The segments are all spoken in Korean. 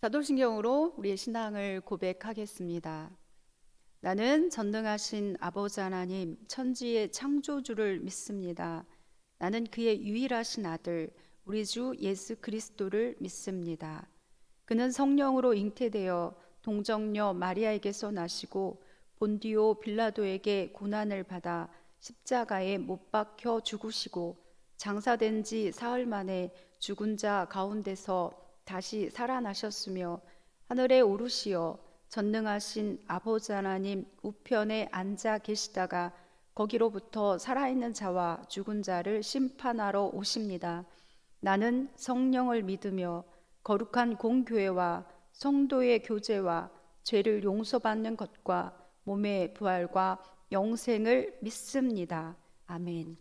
사도신경으로 우리의 신앙을 고백하겠습니다. 나는 전능하신 아버지 하나님 천지의 창조주를 믿습니다. 나는 그의 유일하신 아들 우리 주 예수 그리스도를 믿습니다. 그는 성령으로 잉태되어 동정녀 마리아에게서 나시고 본디오 빌라도에게 고난을 받아 십자가에 못 박혀 죽으시고 장사된 지 사흘 만에 죽은 자 가운데서 다시 살아나셨으며 하늘에 오르시어 전능하신 아버지 하나님 우편에 앉아 계시다가 거기로부터 살아있는 자와 죽은 자를 심판하러 오십니다. 나는 성령을 믿으며 거룩한 공교회와 성도의 교제와 죄를 용서받는 것과 몸의 부활과 영생을 믿습니다. 아멘.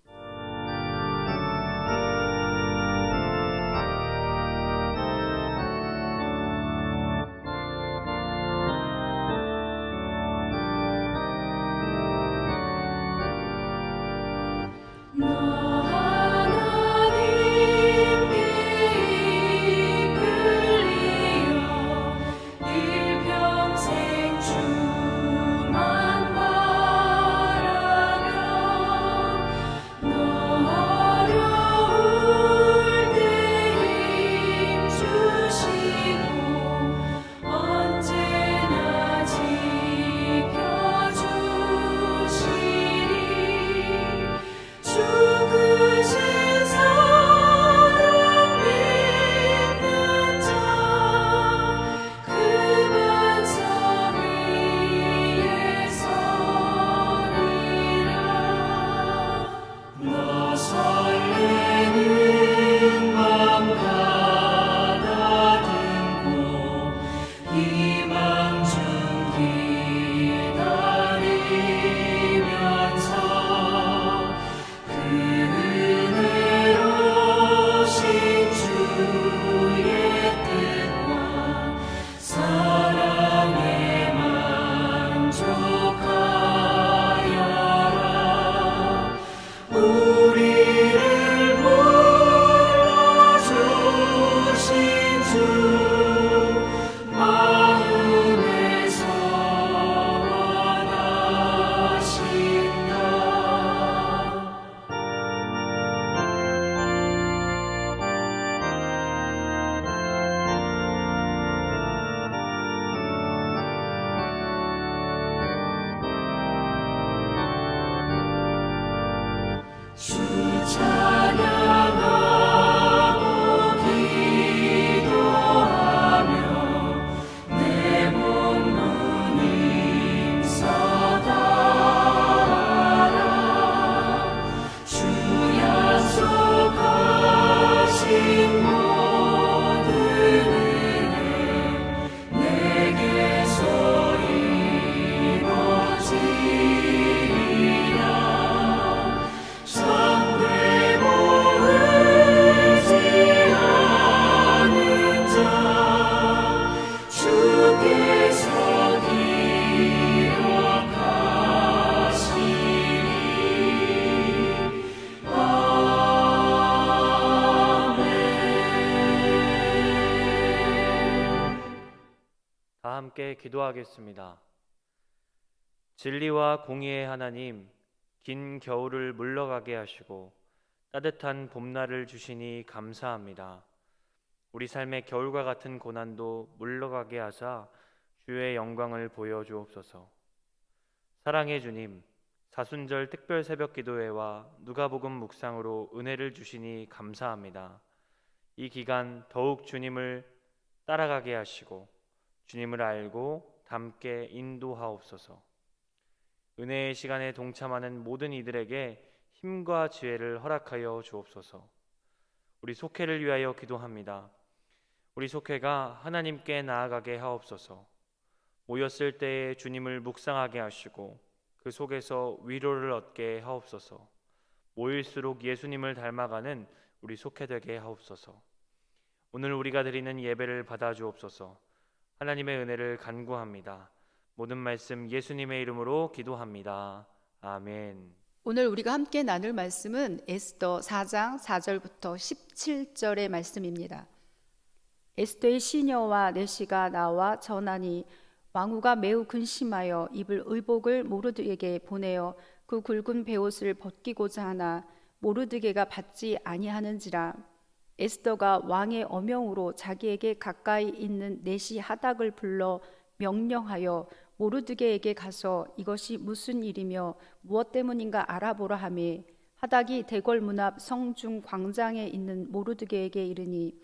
다 함께 기도하겠습니다. 진리와 공의의 하나님, 긴 겨울을 물러가게 하시고 따뜻한 봄날을 주시니 감사합니다. 우리 삶의 겨울과 같은 고난도 물러가게 하사 주의 영광을 보여주옵소서. 사랑의 주님, 사순절 특별 새벽 기도회와 누가복음 묵상으로 은혜를 주시니 감사합니다. 이 기간 더욱 주님을 따라가게 하시고 주님을 알고 닮게 인도하옵소서. 은혜의 시간에 동참하는 모든 이들에게 힘과 지혜를 허락하여 주옵소서. 우리 속회를 위하여 기도합니다. 우리 속회가 하나님께 나아가게 하옵소서. 모였을 때에 주님을 묵상하게 하시고 그 속에서 위로를 얻게 하옵소서. 모일수록 예수님을 닮아가는 우리 속회 되게 하옵소서. 오늘 우리가 드리는 예배를 받아 주옵소서. 하나님의 은혜를 간구합니다. 모든 말씀 예수님의 이름으로 기도합니다. 아멘. 오늘 우리가 함께 나눌 말씀은 에스더 4장 4절부터 17절의 말씀입니다. 에스더의 시녀와 내시가 나와 전하니 왕후가 매우 근심하여 입을 의복을 모르드게에게 보내어 그 굵은 베옷을 벗기고자 하나 모르드게가 받지 아니하는지라. 에스더가 왕의 어명으로 자기에게 가까이 있는 내시 하닥을 불러 명령하여 모르드게에게 가서 이것이 무슨 일이며 무엇 때문인가 알아보라 하매, 하닥이 대궐 문 앞 성중 광장에 있는 모르드게에게 이르니,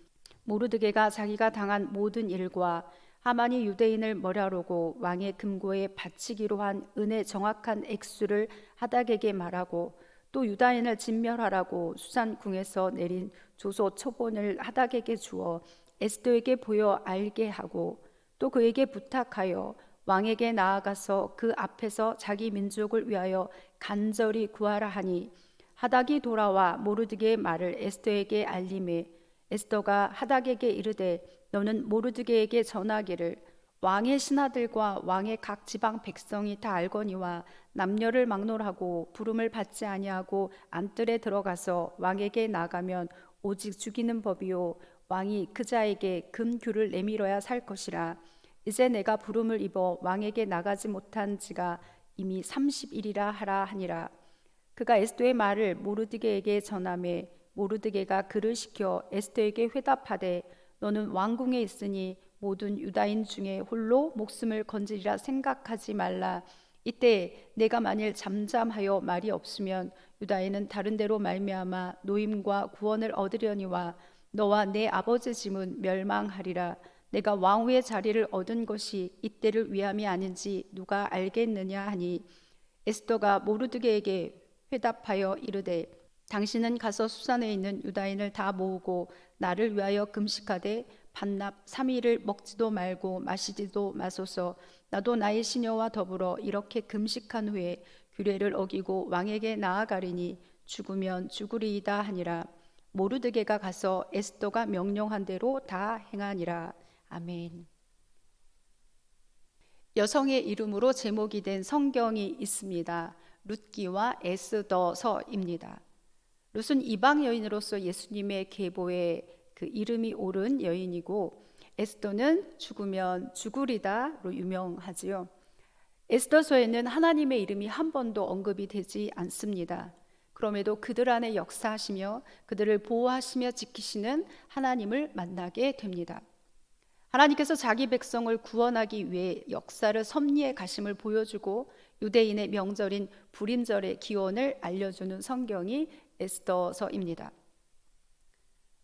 모르드게가 자기가 당한 모든 일과 하만이 유대인을 멸하려고 왕의 금고에 바치기로 한 은의 정확한 액수를 하닥에게 말하고, 또 유다인을 진멸하라고 수산궁에서 내린 조서 초본을 하닥에게 주어 에스더에게 보여 알게 하고, 또 그에게 부탁하여 왕에게 나아가서 그 앞에서 자기 민족을 위하여 간절히 구하라 하니, 하닥이 돌아와 모르드게의 말을 에스더에게 알림해 에스더가 하닥에게 이르되, 너는 모르드게에게 전하기를 왕의 신하들과 왕의 각 지방 백성이 다 알거니와 남녀를 막론하고 부름을 받지 아니하고 안뜰에 들어가서 왕에게 나가면 오직 죽이는 법이요 왕이 그 자에게 금규를 내밀어야 살 것이라. 이제 내가 부름을 입어 왕에게 나가지 못한 지가 이미 30일이라 하라 하니라. 그가 에스더의 말을 모르드게에게 전하매 모르드게가 그를 시켜 에스더에게 회답하되, 너는 왕궁에 있으니 모든 유다인 중에 홀로 목숨을 건지리라 생각하지 말라. 이때 내가 만일 잠잠하여 말이 없으면 유다인은 다른 데로 말미암아 노임과 구원을 얻으려니와 너와 내 아버지 집은 멸망하리라. 내가 왕후의 자리를 얻은 것이 이때를 위함이 아닌지 누가 알겠느냐 하니, 에스더가 모르드게에게 회답하여 이르되, 당신은 가서 수산에 있는 유다인을 다 모으고 나를 위하여 금식하되 반납 3일을 먹지도 말고 마시지도 마소서. 나도 나의 시녀와 더불어 이렇게 금식한 후에 규례를 어기고 왕에게 나아가리니 죽으면 죽으리이다 하니라. 모르드게가 가서 에스더가 명령한 대로 다 행하니라. 아멘. 여성의 이름으로 제목이 된 성경이 있습니다. 룻기와 에스더서입니다. 룻은 이방 여인으로서 예수님의 계보에 그 이름이 오른 여인이고, 에스더는 죽으면 죽으리다로 유명하지요. 에스더서에는 하나님의 이름이 한 번도 언급이 되지 않습니다. 그럼에도 그들 안에 역사하시며 그들을 보호하시며 지키시는 하나님을 만나게 됩니다. 하나님께서 자기 백성을 구원하기 위해 역사를 섭리해 가심을 보여주고 유대인의 명절인 불임절의 기원을 알려주는 성경이 에스더서입니다.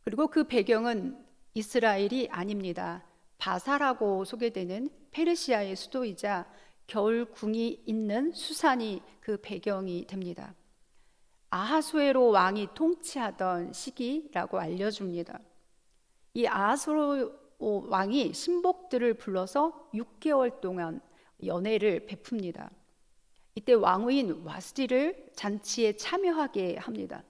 그리고 그 배경은 이스라엘이 아닙니다. 바사라고 소개되는 페르시아의 수도이자 겨울궁이 있는 수산이 그 배경이 됩니다. 아하수에로 왕이 통치하던 시기라고 알려줍니다. 이 아하수에로 왕이 신복들을 불러서 6개월 동안 연회를 베풉니다. 이때 왕후인 와스디를 잔치에 참여하게 합니다.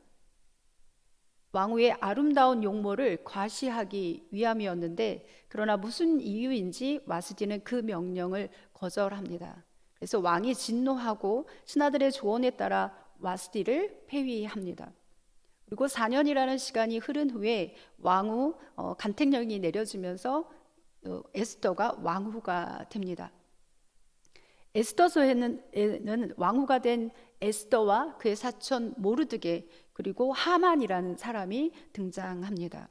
왕후의 아름다운 용모를 과시하기 위함이었는데, 그러나 무슨 이유인지 와스디는 그 명령을 거절합니다. 그래서 왕이 진노하고 신하들의 조언에 따라 와스디를 폐위합니다. 그리고 4년이라는 시간이 흐른 후에 왕후 간택령이 내려지면서 에스더가 왕후가 됩니다. 에스더서에는 왕후가 된 에스더와 그의 사촌 모르드게, 그리고 하만이라는 사람이 등장합니다.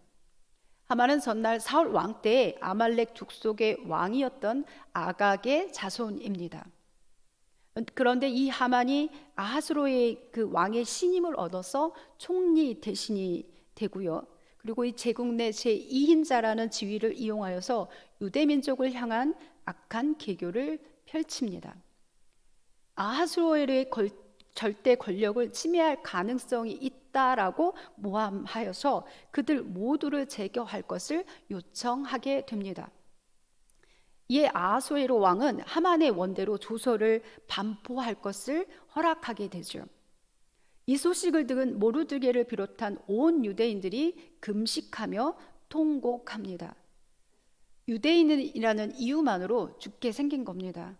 하만은 전날 사울 왕 때 아말렉 족속의 왕이었던 아각의 자손입니다. 그런데 이 하만이 아하스로의 그 왕의 신임을 얻어서 총리 대신이 되고요. 그리고 이 제국 내 제2인자라는 지위를 이용하여서 유대 민족을 향한 악한 계교를 펼칩니다. 아하스로엘의 절대 권력을 침해할 가능성이 있다라고 모함하여서 그들 모두를 제거할 것을 요청하게 됩니다. 이에 아하수에로 왕은 하만의 원대로 조서를 반포할 것을 허락하게 되죠. 이 소식을 들은 모르드게를 비롯한 온 유대인들이 금식하며 통곡합니다. 유대인이라는 이유만으로 죽게 생긴 겁니다.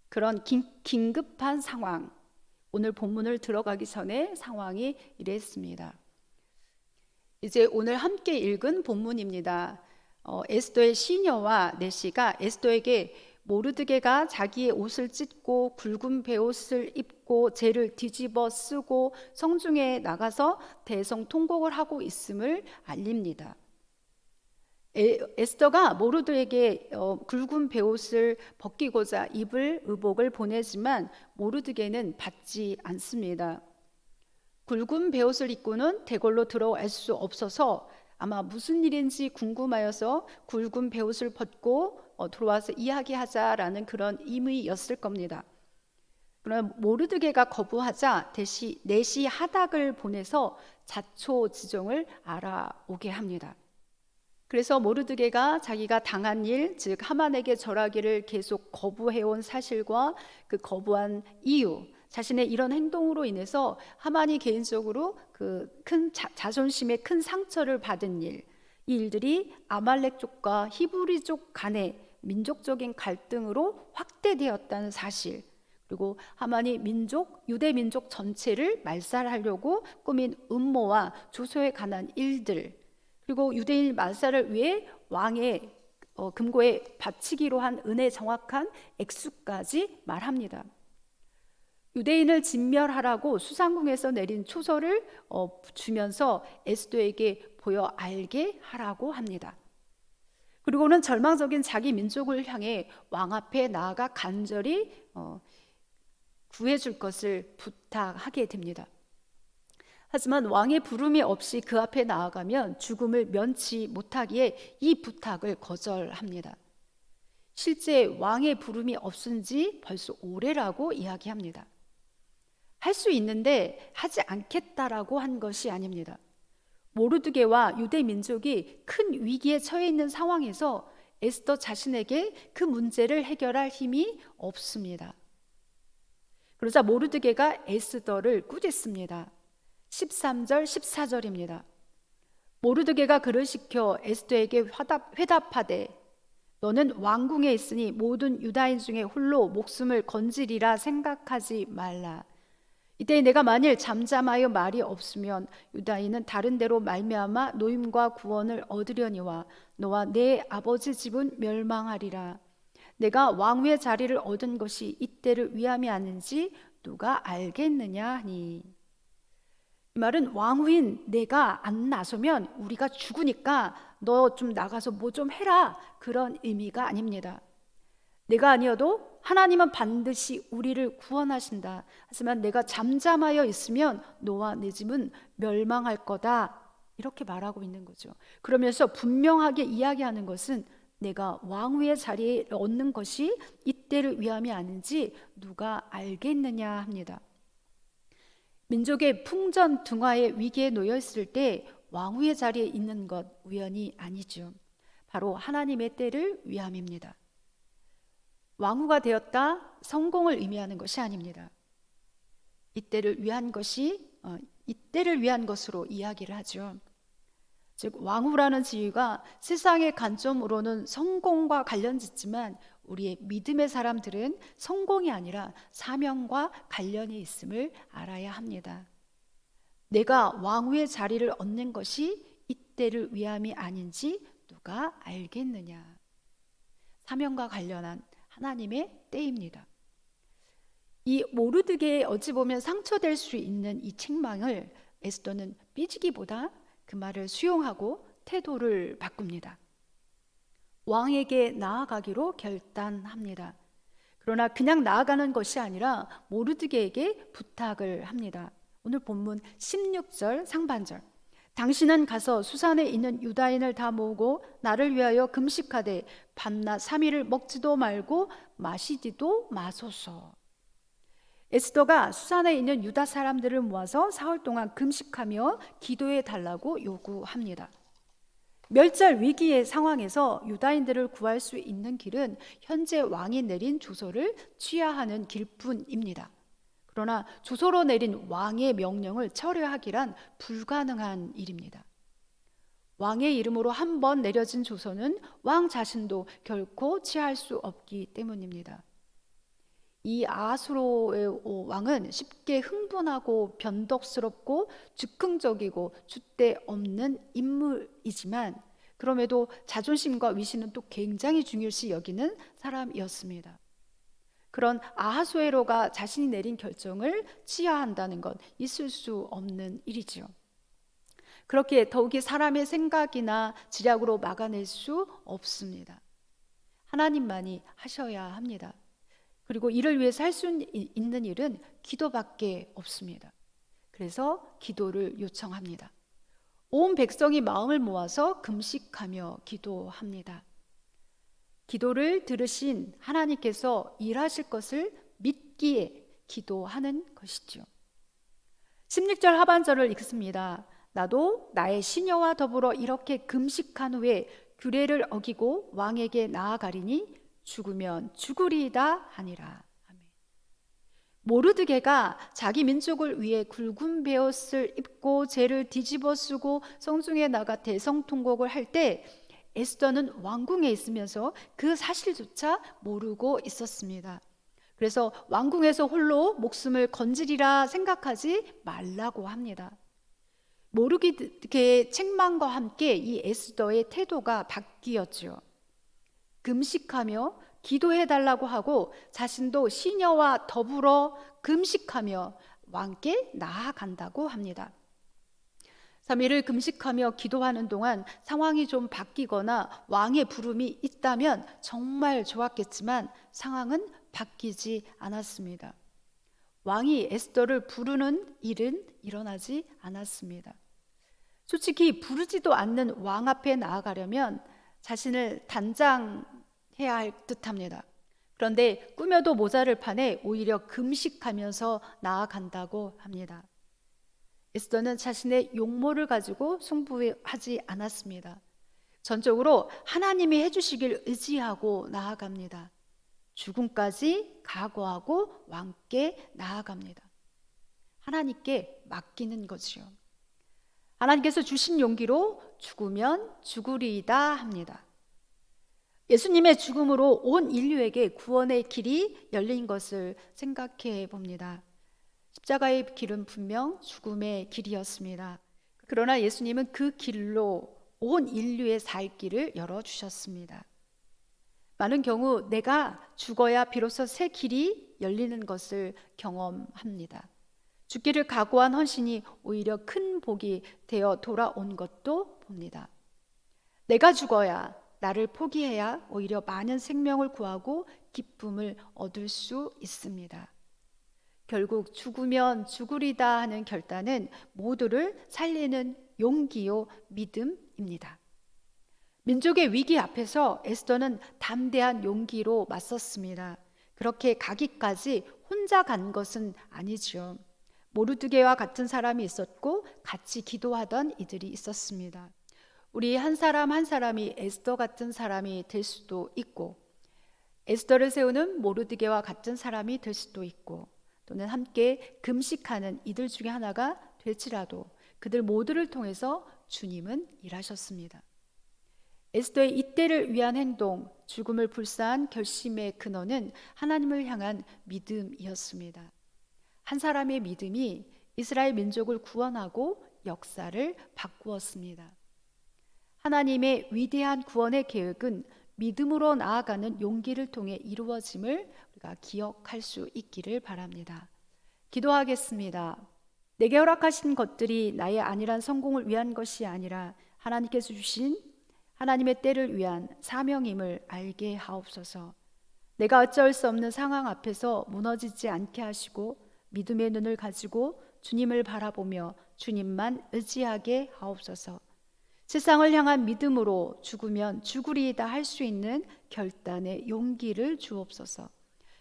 그런 긴급한 상황, 오늘 본문을 들어가기 전에 상황이 이랬습니다. 이제 오늘 함께 읽은 본문입니다. 에스더의 시녀와 내시가 에스더에게 모르드게가 자기의 옷을 찢고 굵은 베옷을 입고 재를 뒤집어 쓰고 성중에 나가서 대성통곡을 하고 있음을 알립니다. 에스더가 모르드에게 굵은 베옷을 벗기고자 입을 의복을 보내지만 모르드게는 받지 않습니다. 굵은 베옷을 입고는 대궐로 들어갈 수 없어서 아마 무슨 일인지 궁금하여서 굵은 베옷을 벗고 들어와서 이야기하자라는 그런 의미였을 겁니다. 그러나 모르드게가 거부하자 내시 하닥을 보내서 자초지종을 알아오게 합니다. 그래서 모르드게가 자기가 당한 일, 즉 하만에게 절하기를 계속 거부해온 사실과 그 거부한 이유, 자신의 이런 행동으로 인해서 하만이 개인적으로 그 큰 자존심에 큰 상처를 받은 일, 이 일들이 아말렉 족과 히브리족 간의 민족적인 갈등으로 확대되었다는 사실, 그리고 하만이 유대 민족 전체를 말살하려고 꾸민 음모와 조소에 관한 일들, 그리고 유대인 말살을 위해 왕의 금고에 바치기로 한 은혜 정확한 액수까지 말합니다. 유대인을 진멸하라고 수상궁에서 내린 초서를 주면서 에스더에게 보여 알게 하라고 합니다. 그리고는 절망적인 자기 민족을 향해 왕 앞에 나아가 간절히 구해줄 것을 부탁하게 됩니다. 하지만 왕의 부름이 없이 그 앞에 나아가면 죽음을 면치 못하기에 이 부탁을 거절합니다. 실제 왕의 부름이 없은 지 벌써 오래라고 이야기합니다. 할 수 있는데 하지 않겠다라고 한 것이 아닙니다. 모르드게와 유대 민족이 큰 위기에 처해 있는 상황에서 에스더 자신에게 그 문제를 해결할 힘이 없습니다. 그러자 모르드게가 에스더를 꾸짖습니다. 13절, 14절입니다. 모르드게가 그를 시켜 에스더에게 회답하되 너는 왕궁에 있으니 모든 유다인 중에 홀로 목숨을 건지리라 생각하지 말라. 이때 내가 만일 잠잠하여 말이 없으면 유다인은 다른 데로 말미암아 노임과 구원을 얻으려니와 너와 내 아버지 집은 멸망하리라. 내가 왕위의 자리를 얻은 것이 이때를 위함이 아닌지 누가 알겠느냐 하니. 이 말은 왕후인 내가 안 나서면 우리가 죽으니까 너 좀 나가서 뭐 좀 해라, 그런 의미가 아닙니다. 내가 아니어도 하나님은 반드시 우리를 구원하신다. 하지만 내가 잠잠하여 있으면 너와 내 집은 멸망할 거다, 이렇게 말하고 있는 거죠. 그러면서 분명하게 이야기하는 것은 내가 왕위의 자리에 얻는 것이 이때를 위함이 아닌지 누가 알겠느냐 합니다. 민족의 풍전등화의 위기에 놓여 있을 때 왕후의 자리에 있는 것 우연이 아니죠. 바로 하나님의 때를 위함입니다. 왕후가 되었다, 성공을 의미하는 것이 아닙니다. 이때를 위한 것으로 이야기를 하죠. 즉 왕후라는 지위가 세상의 관점으로는 성공과 관련짓지만 우리의 믿음의 사람들은 성공이 아니라 사명과 관련이 있음을 알아야 합니다. 내가 왕후의 자리를 얻는 것이 이때를 위함이 아닌지 누가 알겠느냐. 사명과 관련한 하나님의 때입니다. 이 모르드게의 어찌 보면 상처될 수 있는 이 책망을 에스더는 삐지기보다 그 말을 수용하고 태도를 바꿉니다. 왕에게 나아가기로 결단합니다. 그러나 그냥 나아가는 것이 아니라 모르드게에게 부탁을 합니다. 오늘 본문 16절 상반절. 당신은 가서 수산에 있는 유다인을 다 모으고 나를 위하여 금식하되 밤낮 3일을 먹지도 말고 마시지도 마소서. 에스더가 수산에 있는 유다 사람들을 모아서 사흘 동안 금식하며 기도해 달라고 요구합니다. 멸절 위기의 상황에서 유다인들을 구할 수 있는 길은 현재 왕이 내린 조서를 취하하는 길뿐입니다. 그러나 조서로 내린 왕의 명령을 철회하기란 불가능한 일입니다. 왕의 이름으로 한 번 내려진 조서는 왕 자신도 결코 취할 수 없기 때문입니다. 이 아하수로의 왕은 쉽게 흥분하고 변덕스럽고 즉흥적이고 줏대 없는 인물이지만 그럼에도 자존심과 위신은 또 굉장히 중요시 여기는 사람이었습니다. 그런 아하수에로가 자신이 내린 결정을 취하한다는 건 있을 수 없는 일이지요. 그렇게 더욱이 사람의 생각이나 지략으로 막아낼 수 없습니다. 하나님만이 하셔야 합니다. 그리고 이를 위해서 할 수 있는 일은 기도밖에 없습니다. 그래서 기도를 요청합니다. 온 백성이 마음을 모아서 금식하며 기도합니다. 기도를 들으신 하나님께서 일하실 것을 믿기에 기도하는 것이죠. 16절 하반절을 읽습니다. 나도 나의 시녀와 더불어 이렇게 금식한 후에 규례를 어기고 왕에게 나아가리니 죽으면 죽으리이다 하니라. 아멘. 모르드게가 자기 민족을 위해 굵은 베옷을 입고 죄를 뒤집어 쓰고 성중에 나가 대성통곡을 할 때 에스더는 왕궁에 있으면서 그 사실조차 모르고 있었습니다. 그래서 왕궁에서 홀로 목숨을 건지리라 생각하지 말라고 합니다. 모르드게의 책망과 함께 이 에스더의 태도가 바뀌었죠. 금식하며 기도해달라고 하고 자신도 시녀와 더불어 금식하며 왕께 나아간다고 합니다. 3일을 금식하며 기도하는 동안 상황이 좀 바뀌거나 왕의 부름이 있다면 정말 좋았겠지만 상황은 바뀌지 않았습니다. 왕이 에스더를 부르는 일은 일어나지 않았습니다. 솔직히 부르지도 않는 왕 앞에 나아가려면 자신을 단장해야 할 듯합니다. 그런데 꾸며도 모자를 파내 오히려 금식하면서 나아간다고 합니다. 에스더는 자신의 용모를 가지고 승부하지 않았습니다. 전적으로 하나님이 해주시길 의지하고 나아갑니다. 죽음까지 각오하고 왕께 나아갑니다. 하나님께 맡기는 거지요. 하나님께서 주신 용기로 죽으면 죽으리이다 합니다. 예수님의 죽음으로 온 인류에게 구원의 길이 열린 것을 생각해 봅니다. 십자가의 길은 분명 죽음의 길이었습니다. 그러나 예수님은 그 길로 온 인류의 살 길을 열어주셨습니다. 많은 경우 내가 죽어야 비로소 새 길이 열리는 것을 경험합니다. 죽기를 각오한 헌신이 오히려 큰 복이 되어 돌아온 것도 봅니다. 내가 죽어야, 나를 포기해야 오히려 많은 생명을 구하고 기쁨을 얻을 수 있습니다. 결국 죽으면 죽으리다 하는 결단은 모두를 살리는 용기요 믿음입니다. 민족의 위기 앞에서 에스더는 담대한 용기로 맞섰습니다. 그렇게 가기까지 혼자 간 것은 아니지요. 모르드게와 같은 사람이 있었고 같이 기도하던 이들이 있었습니다. 우리 한 사람 한 사람이 에스더 같은 사람이 될 수도 있고 에스더를 세우는 모르드게와 같은 사람이 될 수도 있고 또는 함께 금식하는 이들 중에 하나가 될지라도 그들 모두를 통해서 주님은 일하셨습니다. 에스더의 이때를 위한 행동, 죽음을 불사한 결심의 근원은 하나님을 향한 믿음이었습니다. 한 사람의 믿음이 이스라엘 민족을 구원하고 역사를 바꾸었습니다. 하나님의 위대한 구원의 계획은 믿음으로 나아가는 용기를 통해 이루어짐을 우리가 기억할 수 있기를 바랍니다. 기도하겠습니다. 내게 허락하신 것들이 나의 안일한 성공을 위한 것이 아니라 하나님께서 주신 하나님의 때를 위한 사명임을 알게 하옵소서. 내가 어쩔 수 없는 상황 앞에서 무너지지 않게 하시고 믿음의 눈을 가지고 주님을 바라보며 주님만 의지하게 하옵소서. 세상을 향한 믿음으로 죽으면 죽으리이다 할 수 있는 결단의 용기를 주옵소서.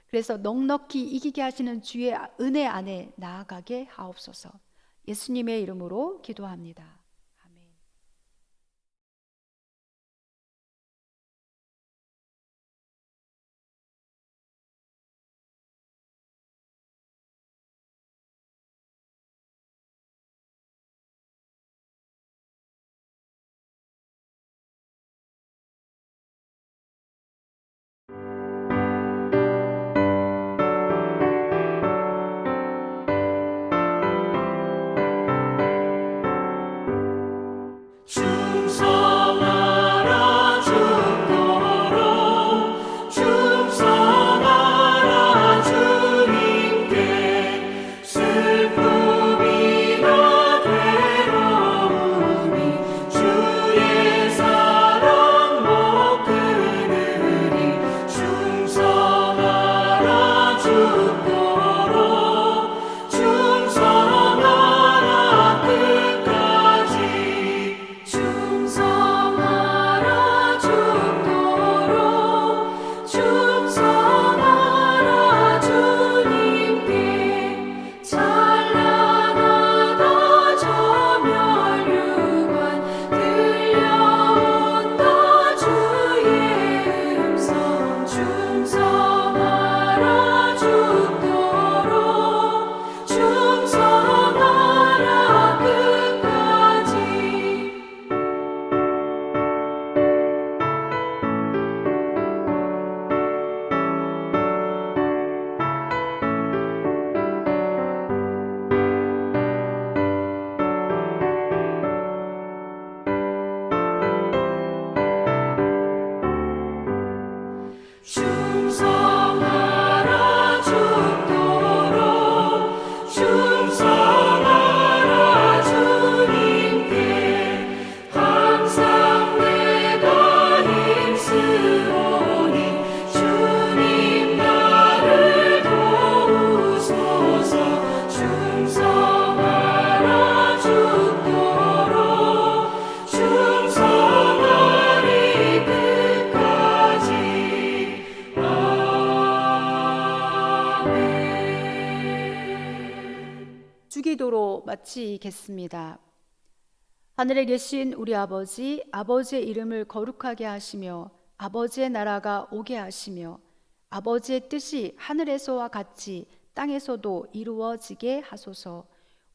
그래서 넉넉히 이기게 하시는 주의 은혜 안에 나아가게 하옵소서. 예수님의 이름으로 기도합니다. 마치겠습니다. 하늘에 계신 우리 아버지, 아버지의 이름을 거룩하게 하시며 아버지의 나라가 오게 하시며 아버지의 뜻이 하늘에서와 같이 땅에서도 이루어지게 하소서.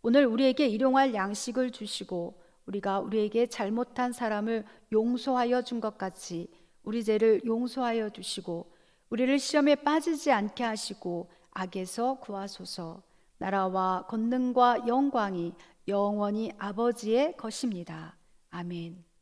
오늘 우리에게 일용할 양식을 주시고 우리가 우리에게 잘못한 사람을 용서하여 준 것 같이 우리 죄를 용서하여 주시고 우리를 시험에 빠지지 않게 하시고 악에서 구하소서. 나라와 권능과 영광이 영원히 아버지의 것입니다. 아멘.